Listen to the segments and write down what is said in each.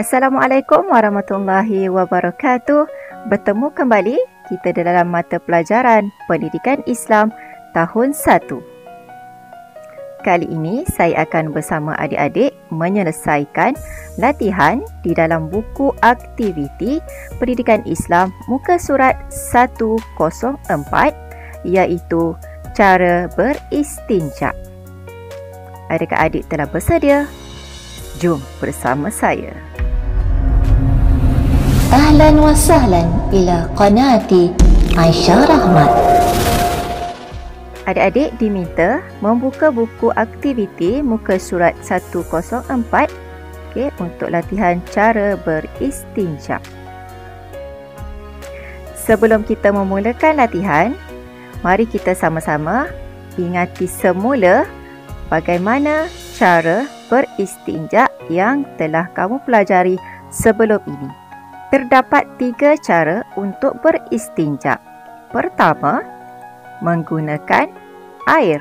Assalamualaikum warahmatullahi wabarakatuh. Bertemu kembali kita dalam mata pelajaran Pendidikan Islam tahun 1. Kali ini saya akan bersama adik-adik menyelesaikan latihan di dalam buku aktiviti Pendidikan Islam muka surat 104, iaitu cara beristinja. Adakah adik telah bersedia? Jom bersama saya. Ahlan wa sahlan ila qanati Aisyah Rahmat. Adik-adik diminta membuka buku aktiviti muka surat 104 untuk latihan cara beristinja. Sebelum kita memulakan latihan, mari kita sama-sama ingati semula bagaimana cara beristinja yang telah kamu pelajari sebelum ini. Terdapat 3 cara untuk beristinja. Pertama, menggunakan air.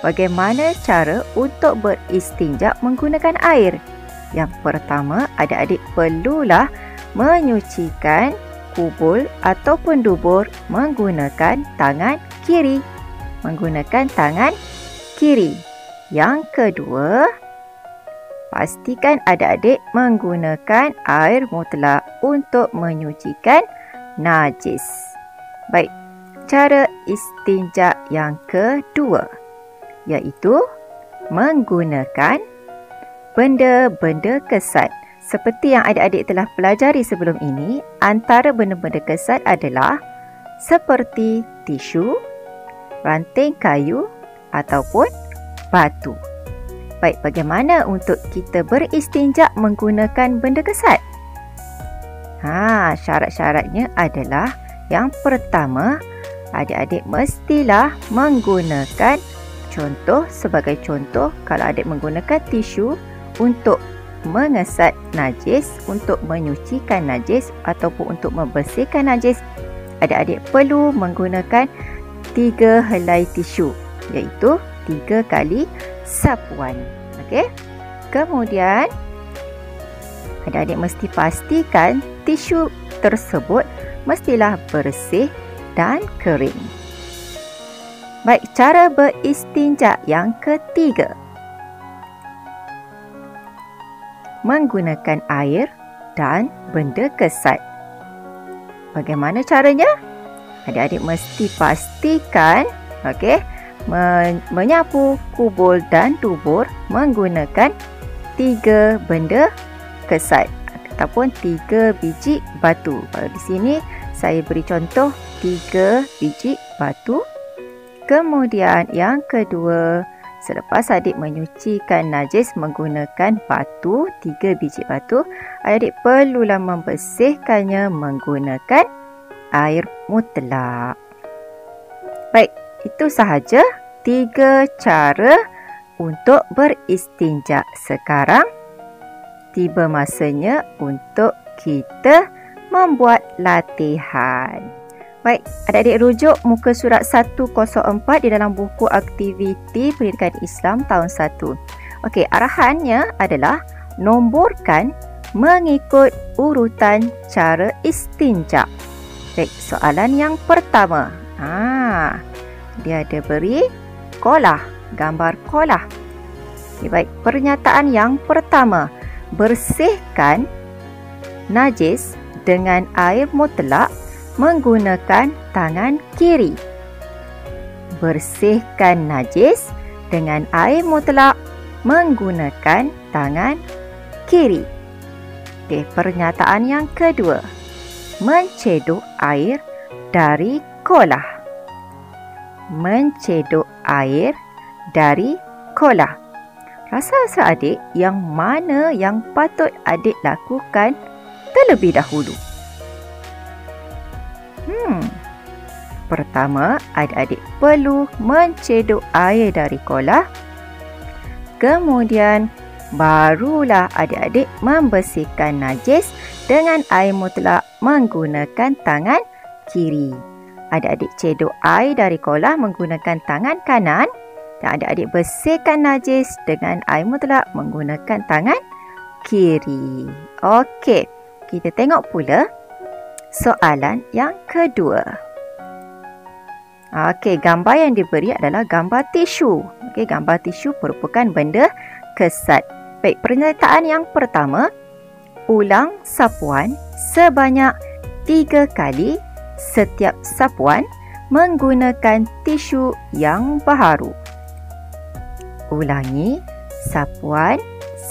Bagaimana cara untuk beristinja menggunakan air? Yang pertama, adik-adik perlulah menyucikan kubul ataupun dubur menggunakan tangan kiri. Menggunakan tangan kiri. Yang kedua, pastikan adik-adik menggunakan air mutlak untuk menyucikan najis. Baik, cara istinja yang kedua iaitu menggunakan benda-benda kesat. Seperti yang adik-adik telah pelajari sebelum ini, antara benda-benda kesat adalah seperti tisu, ranting kayu ataupun batu. Baik, bagaimana untuk kita beristinja menggunakan benda kesat? Syarat-syaratnya adalah yang pertama, adik-adik mestilah menggunakan sebagai contoh, kalau adik menggunakan tisu untuk mengesat najis, untuk menyucikan najis ataupun untuk membersihkan najis, adik-adik perlu menggunakan 3 helai tisu, iaitu 3 kali sapuan. Okey. Kemudian adik-adik mesti pastikan tisu tersebut mestilah bersih dan kering. Baik, cara beristinja yang ketiga. Menggunakan air dan benda kesat. Bagaimana caranya? Adik-adik mesti pastikan menyapu kubul dan dubur menggunakan 3 benda kesat ataupun 3 biji batu. Di sini saya beri contoh 3 biji batu. Kemudian yang kedua, selepas adik menyucikan najis menggunakan batu, 3 biji batu, adik perlulah membersihkannya menggunakan air mutlak. Baik, itu sahaja 3 cara untuk beristinja. Sekarang tiba masanya untuk kita membuat latihan. Baik, adik-adik rujuk muka surat 104 di dalam buku aktiviti Pendidikan Islam tahun 1. Okey, arahannya adalah nomborkan mengikut urutan cara istinja. Baik, soalan yang pertama. Dia ada beri kolah, gambar kolah. Baik, pernyataan yang pertama, bersihkan najis dengan air mutlak menggunakan tangan kiri. Bersihkan najis dengan air mutlak menggunakan tangan kiri. Okey, pernyataan yang kedua, mencedok air dari kolah. Mencedok air dari kolah. Rasa adik yang mana yang patut adik lakukan terlebih dahulu? Pertama, adik-adik perlu mencedok air dari kolah. Kemudian, barulah adik-adik membersihkan najis dengan air mutlak menggunakan tangan kiri. Adik-adik cedok air dari kolah menggunakan tangan kanan dan adik-adik bersihkan najis dengan air mutlak menggunakan tangan kiri. Okey, kita tengok pula soalan yang kedua. Okey, gambar yang diberi adalah gambar tisu. Okey, gambar tisu merupakan benda kesat. Baik, pernyataan yang pertama, ulang sapuan sebanyak 3 kali setiap sapuan menggunakan tisu yang baharu. Ulangi sapuan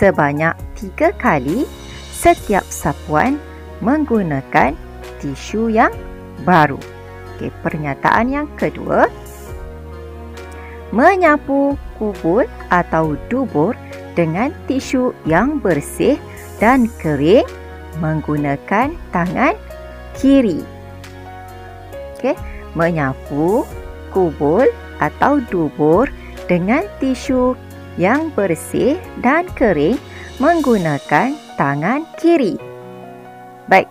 sebanyak 3 kali setiap sapuan menggunakan tisu yang baru. Okey, pernyataan yang kedua, menyapu kubur atau dubur dengan tisu yang bersih dan kering menggunakan tangan kiri. Okey, menyapu kubur atau dubur dengan tisu yang bersih dan kering menggunakan tangan kiri. Baik,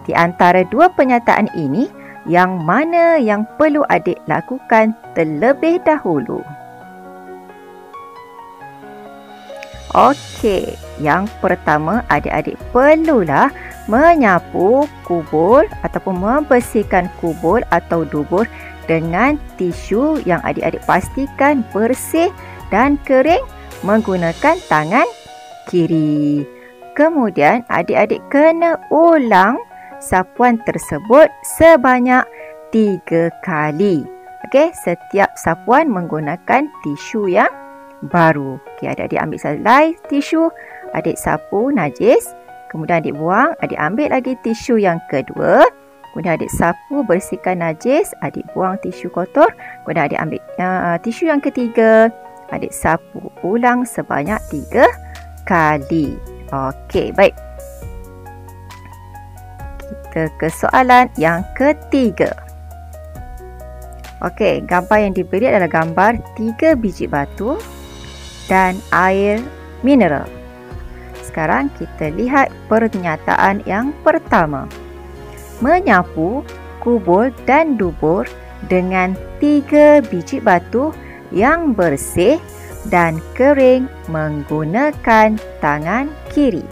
di antara dua pernyataan ini, yang mana yang perlu adik lakukan terlebih dahulu? Okey, yang pertama adik-adik perlulah menyapu kubur ataupun membersihkan kubur atau dubur dengan tisu yang adik-adik pastikan bersih dan kering menggunakan tangan kiri. Kemudian adik-adik kena ulang sapuan tersebut sebanyak 3 kali. Okey, setiap sapuan menggunakan tisu yang baru. Okey, adik-adik ambil selai tisu, adik sapu najis, kemudian adik buang, adik ambil lagi tisu yang kedua, kemudian adik sapu bersihkan najis, adik buang tisu kotor, kemudian adik ambil tisu yang ketiga, adik sapu ulang sebanyak 3 kali. Okey, baik. Kita ke soalan yang ketiga. Okey, gambar yang diberi adalah gambar 3 biji batu dan air mineral. Sekarang kita lihat pernyataan yang pertama. Menyapu kubur dan dubur dengan 3 biji batu yang bersih dan kering menggunakan tangan kiri.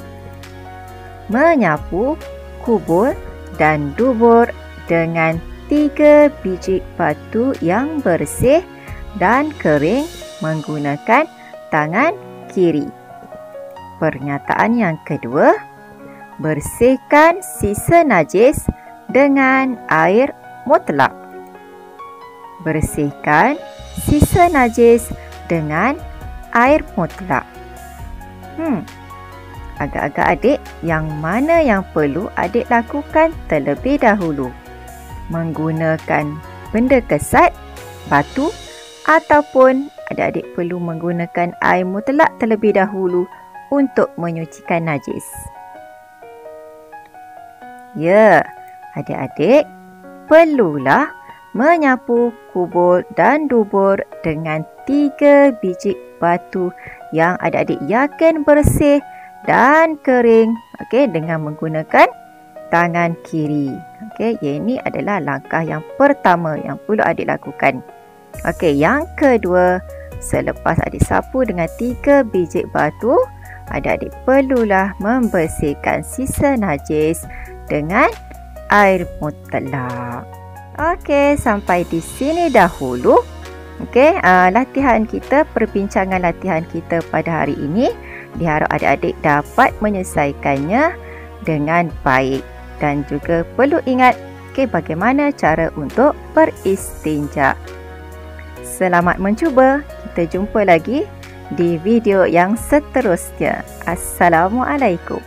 Menyapu kubur dan dubur dengan 3 biji batu yang bersih dan kering menggunakan tangan kiri. Pernyataan yang kedua, bersihkan sisa najis dengan air mutlak. Bersihkan sisa najis dengan air mutlak. Agak-agak adik, yang mana yang perlu adik lakukan terlebih dahulu? Menggunakan benda kesat, batu, ataupun adik-adik perlu menggunakan air mutlak terlebih dahulu untuk menyucikan najis? Ya, adik-adik perlulah menyapu kubur dan dubur dengan 3 biji batu yang adik-adik yakin bersih dan kering, okey, dengan menggunakan tangan kiri. Okey, ini adalah langkah yang pertama yang perlu adik lakukan. Okey, yang kedua, selepas adik sapu dengan 3 biji batu, adik-adik perlulah membersihkan sisa najis dengan air mutlak. Okey, sampai di sini dahulu. Okey, latihan kita, perbincangan latihan kita pada hari ini. Diharap adik-adik dapat menyelesaikannya dengan baik. Dan juga perlu ingat, okey, bagaimana cara untuk beristinja. Selamat mencuba. Kita jumpa lagi di video yang seterusnya. Assalamualaikum.